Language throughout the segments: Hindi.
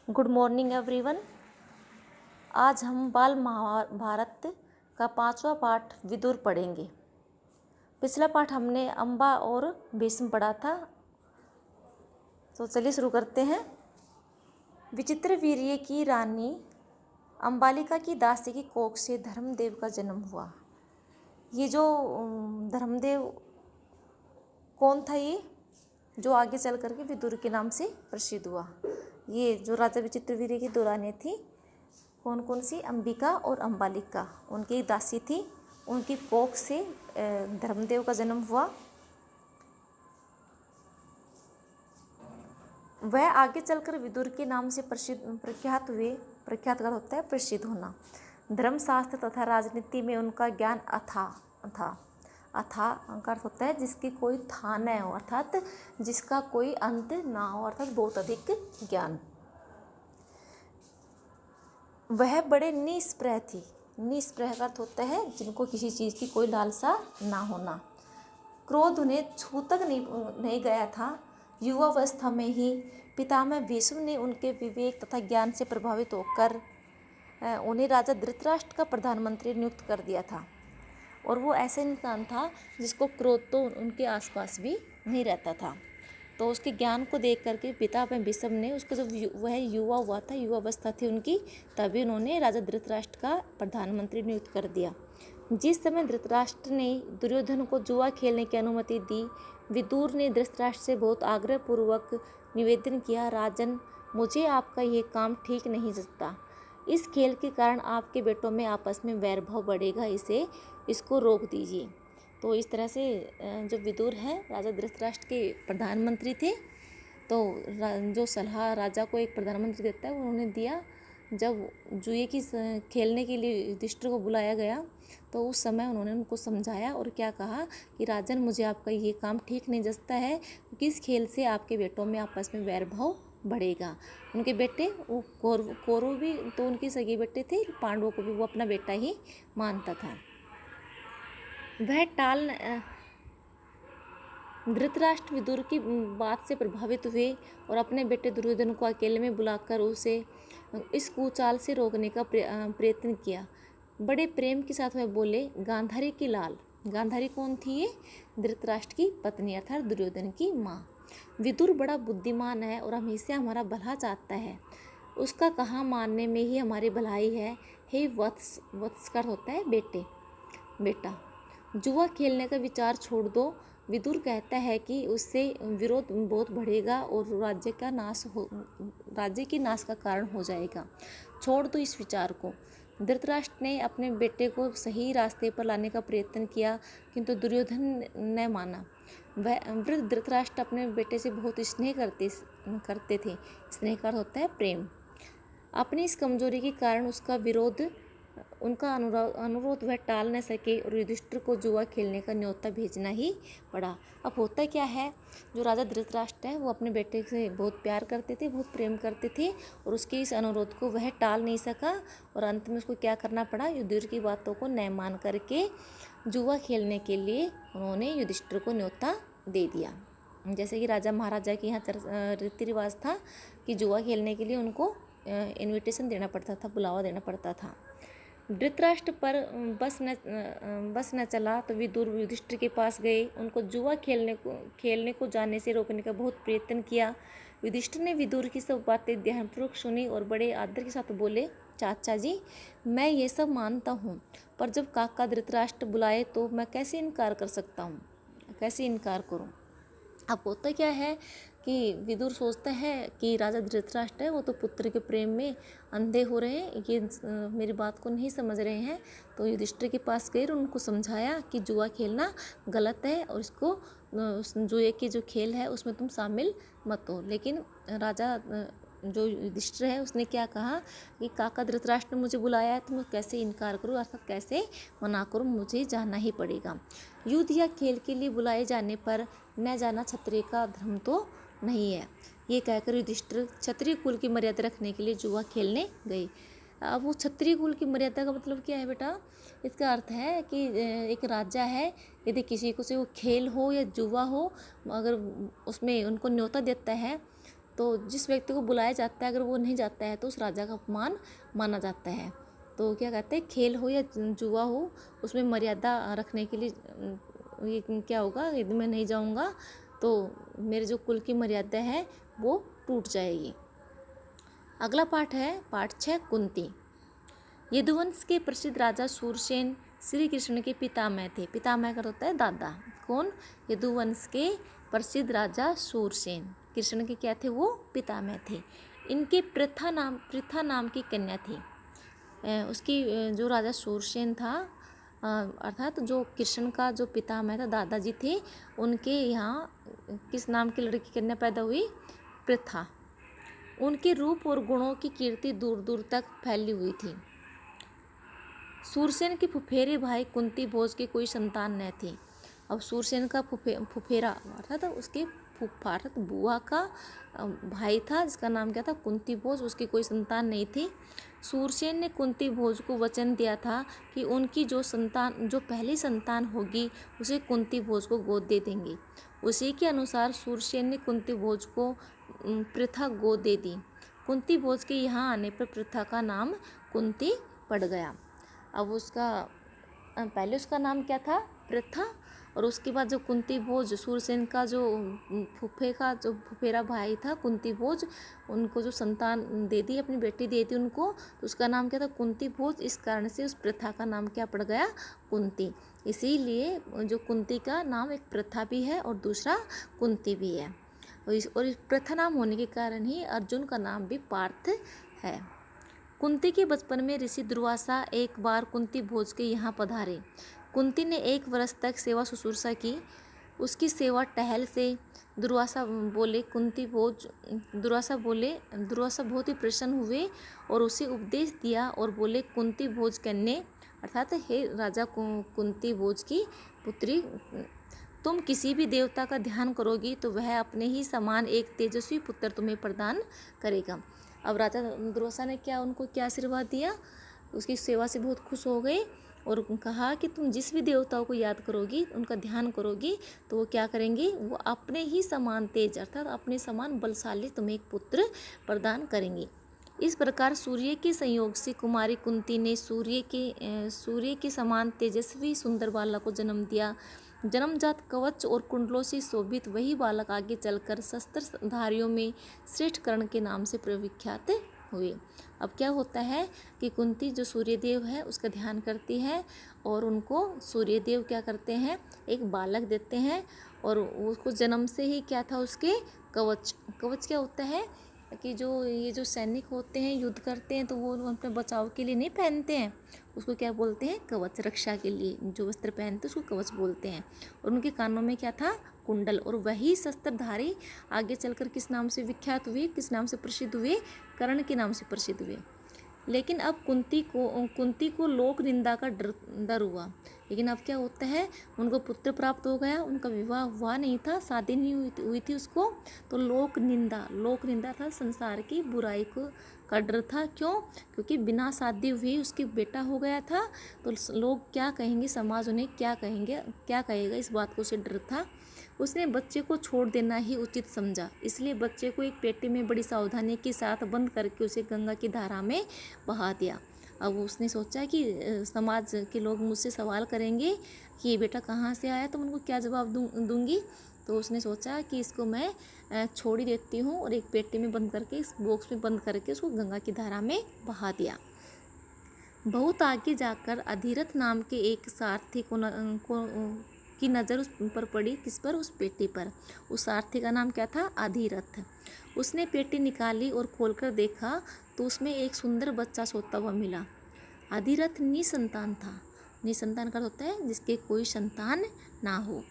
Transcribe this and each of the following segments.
Good morning everyone. आज हम बाल महाभारत का 5वां पाठ विदुर पढ़ेंगे। पिछला पाठ हमने अम्बा और भीष्म पढ़ा था, तो चलिए शुरू करते हैं। विचित्र वीर्य की रानी अम्बालिका की दासी की कोख से धर्मदेव का जन्म हुआ। ये जो धर्मदेव कौन था, ये जो आगे चल करके विदुर के नाम से प्रसिद्ध हुआ। ये जो राजा विचित्रवीर्य की दो रानियाँ थी, कौन कौन सी, अंबिका और अम्बालिका, उनकी एक दासी थी, उनकी कोख से धर्मदेव का जन्म हुआ। वह आगे चलकर विदुर के नाम से प्रख्यात हुए। प्रख्यात का होता है प्रसिद्ध होना। धर्मशास्त्र तथा राजनीति में उनका ज्ञान अथाह था। अथाह का अर्थ होता है जिसकी कोई था न हो, अर्थात जिसका कोई अंत ना हो, अर्थात बहुत अधिक ज्ञान। वह बड़े निष्प्रह थी। निष्प्रह का अर्थ होता है जिनको किसी चीज़ की कोई लालसा ना होना। क्रोध उन्हें छू तक नहीं गया था। युवावस्था में ही पितामह भीष्म ने उनके विवेक तथा ज्ञान से प्रभावित होकर उन्हें राजा धृतराष्ट्र का प्रधानमंत्री नियुक्त कर दिया था। और वो ऐसा इंसान था जिसको क्रोध तो उनके आसपास भी नहीं रहता था। तो उसके ज्ञान को देख करके पितामह भीष्म ने उसको, जब वह युवा हुआ था, युवावस्था थी उनकी, तभी उन्होंने राजा धृतराष्ट्र का प्रधानमंत्री नियुक्त कर दिया। जिस समय धृतराष्ट्र ने दुर्योधन को जुआ खेलने की अनुमति दी, विदुर ने धृतराष्ट्र से बहुत आग्रहपूर्वक निवेदन किया, राजन, मुझे आपका ये काम ठीक नहीं जचता। इस खेल के कारण आपके बेटों में आपस में वैरभाव बढ़ेगा, इसको रोक दीजिए। तो इस तरह से जो विदुर है राजा धृतराष्ट्र के प्रधानमंत्री थे। तो जो सलाह राजा को एक प्रधानमंत्री देता है वो उन्होंने दिया। जब जुए की खेलने के लिए युधिष्ठिर को बुलाया गया तो उस समय उन्होंने उनको समझाया और क्या कहा कि राजन, मुझे आपका ये काम ठीक नहीं जचता है, क्योंकि इस खेल से आपके बेटों में आपस में वैरभाव बढ़ेगा। उनके बेटे वो कौरव भी तो उनके सगे बेटे थे, पांडवों को भी वो अपना बेटा ही मानता था। वह धृतराष्ट्र विदुर की बात से प्रभावित हुए और अपने बेटे दुर्योधन को अकेले में बुलाकर उसे इस कुचाल से रोकने का प्रयत्न किया। बड़े प्रेम के साथ वह बोले, गांधारी की लाल। गांधारी कौन थी? ये धृतराष्ट्र की पत्नी अर्थात दुर्योधन की माँ। विदुर बड़ा बुद्धिमान है और हमेशा हमारा भला चाहता है। उसका कहा मानने में ही हमारी भलाई है। हे वत्स, वत्स का होता है बेटा, जुआ खेलने का विचार छोड़ दो। विदुर कहता है कि उससे विरोध बहुत बढ़ेगा और राज्य के नाश का कारण हो जाएगा। छोड़ दो इस विचार को। धृतराष्ट्र ने अपने बेटे को सही रास्ते पर लाने का प्रयत्न किया, किंतु दुर्योधन ने माना। वह धृतराष्ट्र अपने बेटे से बहुत स्नेह करते थे। स्नेह का होता है प्रेम। अपनी इस कमजोरी के कारण उनका अनुरोध वह टाल न सके और युधिष्ठिर को जुआ खेलने का न्योता भेजना ही पड़ा। अब होता क्या है, जो राजा धृतराष्ट्र है वो अपने बेटे से बहुत प्यार करते थे, बहुत प्रेम करते थे, और उसके इस अनुरोध को वह टाल नहीं सका और अंत में उसको क्या करना पड़ा, युधिष्ठिर की बातों को न मान करके जुआ खेलने के लिए उन्होंने युधिष्ठिर को न्योता दे दिया। जैसे कि राजा महाराजा के यहाँ रीति रिवाज था कि जुआ खेलने के लिए उनको इन्विटेशन देना पड़ता था, बुलावा देना पड़ता था। धृतराष्ट्र पर बस न चला तो विदुर युधिष्ठिर के पास गए। उनको जुआ खेलने को जाने से रोकने का बहुत प्रयत्न किया। युधिष्ठिर ने विदुर की सब बातें ध्यानपूर्वक सुनी और बड़े आदर के साथ बोले, चाचा जी, मैं ये सब मानता हूँ, पर जब काका धृतराष्ट्र बुलाए तो मैं कैसे इनकार कर सकता हूँ, कैसे इनकार करूँ। अब होता क्या है कि विदुर सोचता है कि राजा धृतराष्ट्र है वो तो पुत्र के प्रेम में अंधे हो रहे हैं, ये मेरी बात को नहीं समझ रहे हैं। तो युधिष्ठिर के पास गए और उनको समझाया कि जुआ खेलना गलत है और इसको जुए की जो खेल है उसमें तुम शामिल मत हो। लेकिन राजा जो युधिष्ठिर है उसने क्या कहा कि काका धृतराष्ट्र ने मुझे बुलाया है तो मैं कैसे इनकार करूँ, अर्थात कैसे मना करूँ, मुझे जाना ही पड़ेगा। युद्ध या खेल के लिए बुलाए जाने पर न जाना क्षत्रिय का धर्म तो नहीं है। ये कहकर युधिष्ठिर क्षत्रिय कुल की मर्यादा रखने के लिए जुआ खेलने गए। अब वो क्षत्रिय कुल की मर्यादा का मतलब क्या है बेटा? इसका अर्थ है कि एक राजा है, यदि किसी को से वो खेल हो या जुआ हो, अगर उसमें उनको न्योता देता है तो जिस व्यक्ति को बुलाया जाता है अगर वो नहीं जाता है तो उस राजा का अपमान माना जाता है। तो क्या कहते हैं, खेल हो या जुआ हो, उसमें मर्यादा रखने के लिए ये क्या होगा, यदि मैं नहीं जाऊंगा तो मेरे जो कुल की मर्यादा है वो टूट जाएगी। अगला पाठ है पाठ 6 कुंती। यदुवंश के प्रसिद्ध राजा सूरसेन श्री कृष्ण के पितामह थे। पितामह का होता है दादा। कौन? यदुवंश के प्रसिद्ध राजा सूरसेन कृष्ण के क्या थे, वो पितामह थे। इनके पृथा नाम की कन्या थी। उसकी जो राजा सूरसेन था, अर्थात जो कृष्ण का जो पितामह था, दादाजी थे, उनके यहाँ किस नाम की लड़की कन्या पैदा हुई? पृथा। उनके रूप और गुणों की कीर्ति दूर दूर तक फैली हुई थी। सूरसेन के फुफेरे भाई कुंती भोज के कोई संतान न थी। अब सूरसेन का फुफेरा अर्थात उसके फूफा अर्थात बुआ का भाई था जिसका नाम क्या था? कुंती भोज। उसकी कोई संतान नहीं थी। सूरसेन ने कुंती भोज को वचन दिया था कि उनकी जो पहली संतान होगी उसे कुंती भोज को गोद दे देंगे। उसी के अनुसार सूरसेन ने कुंती भोज को पृथा गोद दे दी। कुंती भोज के यहाँ आने पर पृथा का नाम कुंती पड़ गया। अब पहले उसका नाम क्या था? पृथा। और उसके बाद जो कुंती भोज, सूरसेन का जो फुफेरा भाई था कुंती भोज, उनको जो संतान दे दी, अपनी बेटी दे दी उनको, तो उसका नाम क्या था? कुंती भोज। इस कारण से उस प्रथा का नाम क्या पड़ गया? कुंती। इसीलिए जो कुंती का नाम एक प्रथा भी है और दूसरा कुंती भी है। और इस प्रथा नाम होने के कारण ही अर्जुन का नाम भी पार्थ है। कुंती के बचपन में ऋषि दुर्वासा एक बार कुंती भोज के यहाँ पधारे। कुंती ने 1 वर्ष तक सेवा शुश्रूषा की। उसकी सेवा टहल से दुर्वासा बहुत ही प्रसन्न हुए और उसे उपदेश दिया और बोले, कुंती भोज कन्या अर्थात हे राजा कुंती भोज की पुत्री, तुम किसी भी देवता का ध्यान करोगी तो वह अपने ही समान एक तेजस्वी पुत्र तुम्हें प्रदान करेगा। अब राजा दुर्वासा ने उनको क्या आशीर्वाद दिया? उसकी सेवा से बहुत खुश हो गए और कहा कि तुम जिस भी देवताओं को याद करोगी, उनका ध्यान करोगी, तो वो क्या करेंगे? वो अपने ही समान तेज अर्थात अपने समान बलशाली तुम्हें एक पुत्र प्रदान करेंगी। इस प्रकार सूर्य के संयोग से कुमारी कुंती ने सूर्य के समान तेजस्वी सुंदर बालक को जन्म दिया। जन्मजात कवच और कुंडलों से शोभित वही बालक आगे चलकर शस्त्रधारियों में श्रेष्ठ कर्ण के नाम से प्रविख्यात हुए। अब क्या होता है कि कुंती जो सूर्यदेव है उसका ध्यान करती है और उनको सूर्यदेव क्या करते हैं? एक बालक देते हैं और उसको जन्म से ही क्या था? उसके कवच क्या होता है कि ये जो सैनिक होते हैं, युद्ध करते हैं, तो वो अपने बचाव के लिए नहीं पहनते हैं, उसको क्या बोलते हैं? कवच। रक्षा के लिए जो वस्त्र पहनते हैं उसको कवच बोलते हैं। और उनके कानों में क्या था? कुंडल। और वही शस्त्रधारी आगे चलकर किस नाम से विख्यात हुए, किस नाम से प्रसिद्ध हुए? कर्ण के नाम से प्रसिद्ध हुए। लेकिन अब कुंती को लोक निंदा का डर हुआ। लेकिन अब क्या होता है? उनको पुत्र प्राप्त हो गया, उनका विवाह हुआ नहीं था, शादी नहीं हुई थी उसको, तो लोक निंदा था, संसार की बुराई का डर था। क्यों? क्योंकि बिना शादी हुई उसकी बेटा हो गया था, तो लोग क्या कहेंगे, समाज उन्हें क्या कहेगा, इस बात को उसे डर था। उसने बच्चे को छोड़ देना ही उचित समझा, इसलिए बच्चे को एक पेटी में बड़ी सावधानी के साथ बंद करके उसे गंगा की धारा में बहा दिया। अब उसने सोचा कि समाज के लोग मुझसे सवाल करेंगे कि ये बेटा कहाँ से आया, तो मैं उनको क्या जवाब दूंगी। तो उसने सोचा कि इसको मैं छोड़ ही देती हूँ और एक पेटी में बंद करके, इस बॉक्स में बंद करके उसको गंगा की धारा में बहा दिया। बहुत आगे जाकर अधिरथ नाम के एक सारथी की नज़र उस पर पड़ी। किस पर? उस पेटी पर। उस सारथी का नाम क्या था? अधिरथ। उसने पेटी निकाली और खोलकर देखा तो उसमें एक सुंदर बच्चा सोता हुआ मिला। अधिरथ निसंतान था। निसंतान का होता है जिसके कोई संतान ना हो।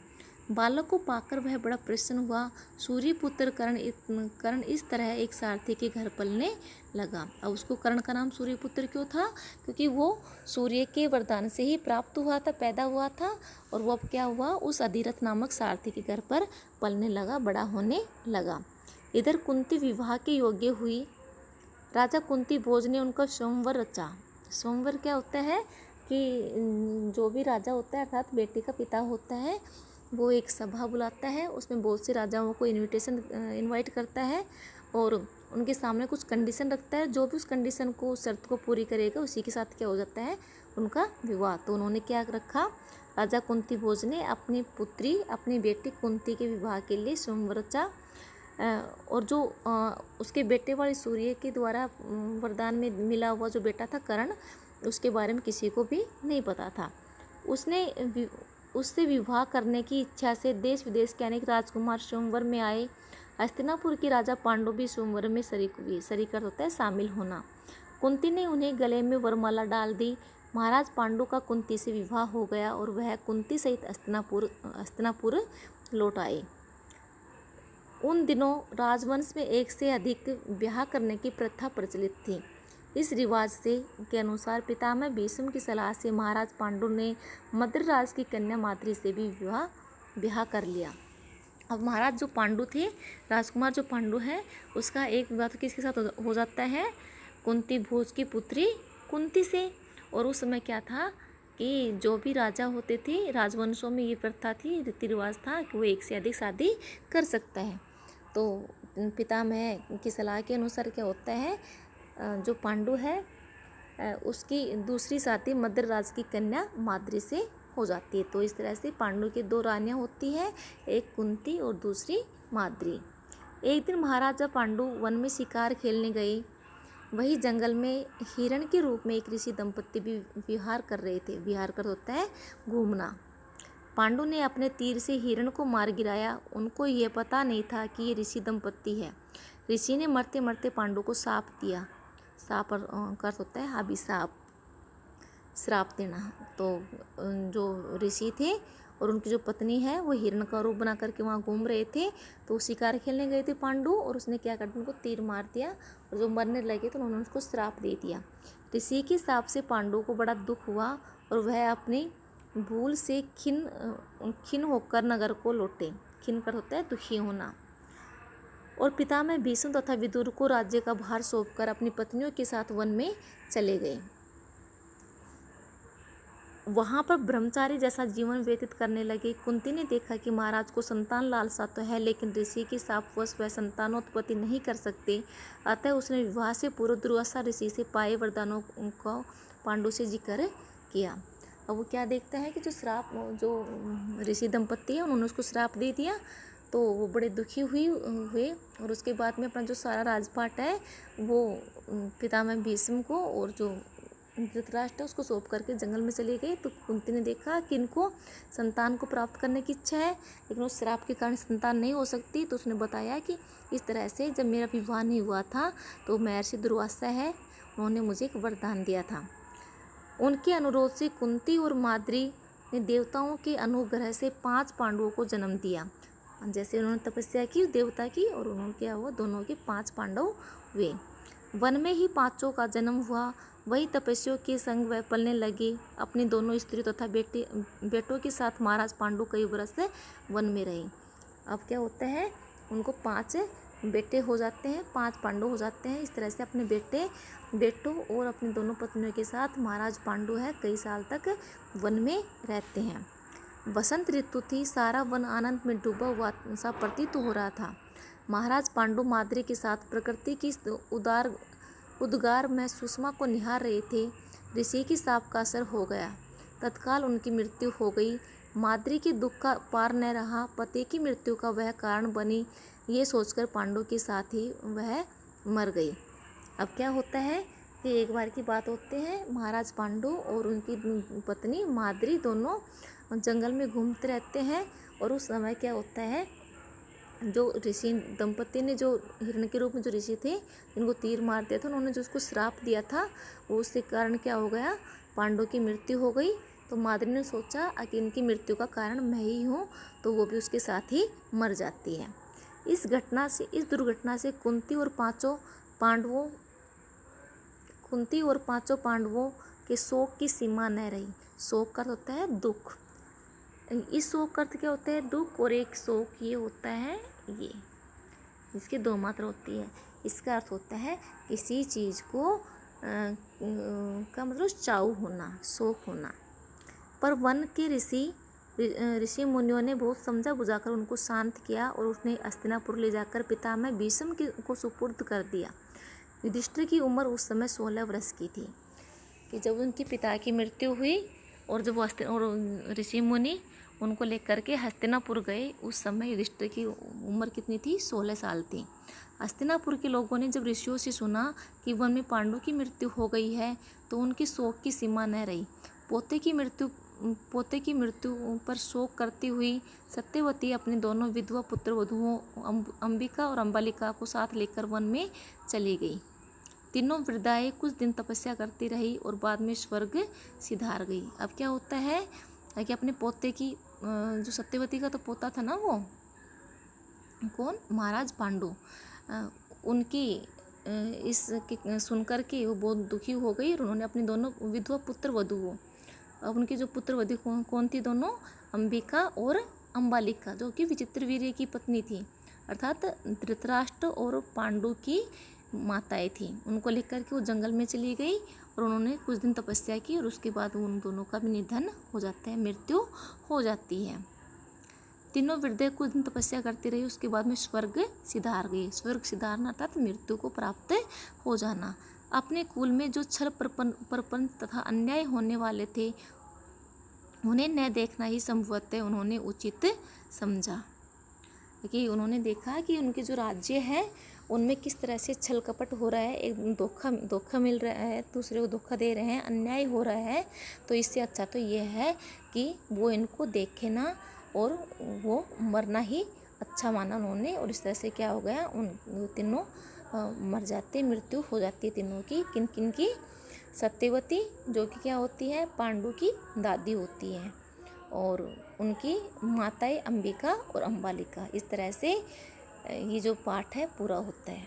बालक को पाकर वह बड़ा प्रसन्न हुआ। सूर्यपुत्र कर्ण इस तरह एक सारथी के घर पलने लगा। अब उसको कर्ण का नाम सूर्यपुत्र क्यों था? क्योंकि वो सूर्य के वरदान से ही प्राप्त हुआ था, पैदा हुआ था, और वो अब क्या हुआ? उस अधिरथ नामक सारथी के घर पर पलने लगा, बड़ा होने लगा। इधर कुंती विवाह के योग्य हुई। राजा कुंती भोज ने उनका स्वयंवर रचा। स्वयंवर क्या होता है कि जो भी राजा होता है अर्थात बेटी का पिता होता है, वो एक सभा बुलाता है, उसमें बहुत से राजाओं को इनवाइट करता है और उनके सामने कुछ कंडीशन रखता है, जो भी उस कंडीशन को, उस शर्त को पूरी करेगा उसी के साथ क्या हो जाता है, उनका विवाह। तो उन्होंने क्या रखा, राजा कुंती भोज ने अपनी पुत्री, अपनी बेटी कुंती के विवाह के लिए स्वयंवर रचा। और जो उसके बेटे वाले सूर्य के द्वारा वरदान में मिला हुआ जो बेटा था कर्ण, उसके बारे में किसी को भी नहीं पता था। उससे विवाह करने की इच्छा से देश विदेश के अनेक राजकुमार स्वयंवर में आए। हस्तिनापुर के राजा पांडु भी स्वयंवर में शरीक होता है शामिल होना। कुंती ने उन्हें गले में वरमाला डाल दी। महाराज पांडु का कुंती से विवाह हो गया और वह कुंती सहित हस्तिनापुर लौट आए। उन दिनों राजवंश में एक से अधिक ब्याह करने की प्रथा प्रचलित थी। इस रिवाज के अनुसार पितामह भीष्म की सलाह से महाराज पांडु ने मद्रराज की कन्या माद्री से भी ब्याह कर लिया। अब महाराज जो पांडु थे, राजकुमार जो पांडु है, उसका एक विवाह तो किसके साथ हो जाता है, कुंती भोज की पुत्री कुंती से। और उस समय क्या था कि जो भी राजा होते थे, राजवंशों में ये प्रथा थी, रीति रिवाज था कि वो एक से अधिक शादी कर सकता है। तो पितामह की सलाह के अनुसार क्या होता है, जो पांडु है उसकी दूसरी शादी मद्रराज की कन्या माद्री से हो जाती है। तो इस तरह से पांडु की दो रानियां होती हैं, एक कुंती और दूसरी माद्री। एक दिन महाराजा पांडु वन में शिकार खेलने गए। वही जंगल में हिरण के रूप में एक ऋषि दंपत्ति भी विहार कर रहे थे। विहार कर होता है घूमना। पांडु ने अपने तीर से हिरण को मार गिराया। उनको ये पता नहीं था कि ये ऋषि दंपत्ति है। ऋषि ने मरते मरते पांडु को शाप दिया। शाप का होता है अभिशाप, श्राप देना। तो जो ऋषि थे और उनकी जो पत्नी है वो हिरण का रूप बना करके वहाँ घूम रहे थे। तो शिकार खेलने गए थे पांडु, और उसने क्या कर दिया, उनको तीर मार दिया, और जो मरने लगे तो उन्होंने उसको श्राप दे दिया। ऋषि के शाप से पांडु को बड़ा दुख हुआ और वह अपनी भूल से खिन्न होकर नगर को लौटे। खिन्न कर होता है दुखी होना। और पितामह भीष्म तथा विदुर को राज्य का भार सौंपकर अपनी पत्नियों के साथ वन में चले गए। वहाँ पर ब्रह्मचारी जैसा जीवन व्यतीत करने लगे। कुंती ने देखा कि महाराज को संतान लालसा तो है, लेकिन ऋषि के शापवश वह संतानोत्पत्ति नहीं कर सकते। अतः उसने विवाह से पूर्व दुर्वासा ऋषि से पाए वरदानों को पांडु से जिक्र किया। अब वो क्या देखता है कि जो ऋषि दंपत्ति है उन्होंने उसको श्राप दे दिया। तो वो बड़े दुखी हुए और उसके बाद में अपना जो सारा राजपाट है वो पितामह भीष्म को और जो धृतराष्ट्र है उसको सौंप करके जंगल में चले गए। तो कुंती ने देखा कि इनको संतान को प्राप्त करने की इच्छा है, लेकिन उस श्राप के कारण संतान नहीं हो सकती। तो उसने बताया कि इस तरह से जब मेरा विवाह नहीं हुआ था तो महर्षि दुर्वासा है, उन्होंने मुझे एक वरदान दिया था। उनके अनुरोध से कुंती और माद्री ने देवताओं के अनुग्रह से 5 पांडवों को जन्म दिया। जैसे उन्होंने तपस्या की देवता की, और उन्होंने क्या हुआ, दोनों के 5 पांडव हुए। वन में ही 5 का जन्म हुआ। वही तपस्वियों के संग वह पलने लगे। अपनी दोनों स्त्री तथा बेटों के साथ महाराज पांडु कई वर्ष से वन में रहे। अब क्या होता है, उनको 5 बेटे हो जाते हैं, 5 पांडव हो जाते हैं। इस तरह से अपने बेटों और अपनी दोनों पत्नियों के साथ महाराज पांडु है कई साल तक वन में रहते हैं। वसंत ऋतु थी। सारा वन आनंद में डूबा हुआ सा प्रतीत हो रहा था। महाराज पांडु माद्री के साथ प्रकृति की उद्गार में सुषमा को निहार रहे थे। ऋषि की शाप का असर हो गया। तत्काल उनकी मृत्यु हो गई। माद्री के दुख का पार न रहा। पति की मृत्यु का वह कारण बनी, ये सोचकर पांडु के साथ ही वह मर गई। अब क्या होता है कि एक बार की बात होते हैं, महाराज पांडु और उनकी पत्नी माद्री दोनों जंगल में घूमते रहते हैं। और उस समय क्या होता है, जो ऋषि दंपत्ति ने, जो हिरण के रूप में जो ऋषि थे जिनको तीर मार दिया था, उन्होंने जो उसको श्राप दिया था, वो उसके कारण क्या हो गया, पांडु की मृत्यु हो गई। तो माद्री ने सोचा कि इनकी मृत्यु का कारण मैं ही हूँ, तो वो भी उसके साथ ही मर जाती है। इस दुर्घटना से कुंती और पांचों पांडवों के शोक की सीमा न रही। शोक का होता है दुख। इस शोक का अर्थ क्या होता है, दुख, और एक शोक ये होता है, ये इसके 2 मात्रा होती है। इसका अर्थ होता है किसी चीज़ को का मतलब चाऊ होना, शोक होना। पर वन के ऋषि ऋषि मुनियों ने बहुत समझा बुझाकर उनको शांत किया और उसने हस्तिनापुर ले जाकर पितामह भीष्म को सुपुर्द कर दिया। युधिष्ठिर की उम्र उस समय 16 वर्ष की थी कि जब उनके पिता की मृत्यु हुई और जब और ऋषि मुनि उनको लेकर के हस्तिनापुर गए, उस समय युधिष्ठिर की उम्र कितनी थी? 16 साल थी। हस्तिनापुर के लोगों ने जब ऋषियों से सुना कि वन में पांडु की मृत्यु हो गई है तो उनकी शोक की सीमा न रही। पोते की मृत्यु पर शोक करती हुई सत्यवती अपने दोनों विधवा पुत्र वधुओं अंबिका और अंबालिका को साथ लेकर वन में चली गई। तीनों वृद्धाएं कुछ दिन तपस्या करती रही और बाद में स्वर्ग सिधार गई। अब क्या होता है कि अपने पोते की, जो सत्यवती का तो पोता था ना, वो कौन, महाराज पांडु, उनकी इस सुनकर के वो बहुत दुखी हो गई और उन्होंने अपने दोनों विधवा पुत्र वधुओं, अब उनकी जो पुत्र वधु कौन थी? दोनों अंबिका और अंबालिका, जो कि विचित्रवीर्य की पत्नी थी, अर्थात धृतराष्ट्र और पांडु की माताएं थी। उनको लेकर के वो जंगल में चली गई और उन्होंने कुछ दिन तपस्या की और उसके बाद उन दोनों का भी निधन हो जाता है, मृत्यु हो जाती है। तीनों वृद्धाएं कुछ दिन तपस्या करती रही, उसके बाद में स्वर्ग सिधार गई। स्वर्ग सिधारना अर्थात मृत्यु को प्राप्त हो जाना। अपने कुल में जो छल प्रपंच तथा अन्याय होने वाले थे उन्हें न देखना ही संभवतः उन्होंने उचित समझा, कि उन्होंने देखा कि उनके जो राज्य है उनमें किस तरह से छल कपट हो रहा है, एक धोखा मिल रहा है, दूसरे को धोखा दे रहे हैं, अन्याय हो रहा है। तो इससे अच्छा तो ये है कि वो इनको देखे ना और वो मरना ही अच्छा माना उन्होंने। और इस तरह से क्या हो गया, उन तीनों मर जाते, मृत्यु हो जाती है तीनों की। किन किन की? सत्यवती, जो कि क्या होती है? पांडु की दादी होती है, और उनकी माताएं अंबिका और अंबालिका। इस तरह से ये जो पाठ है पूरा होता है।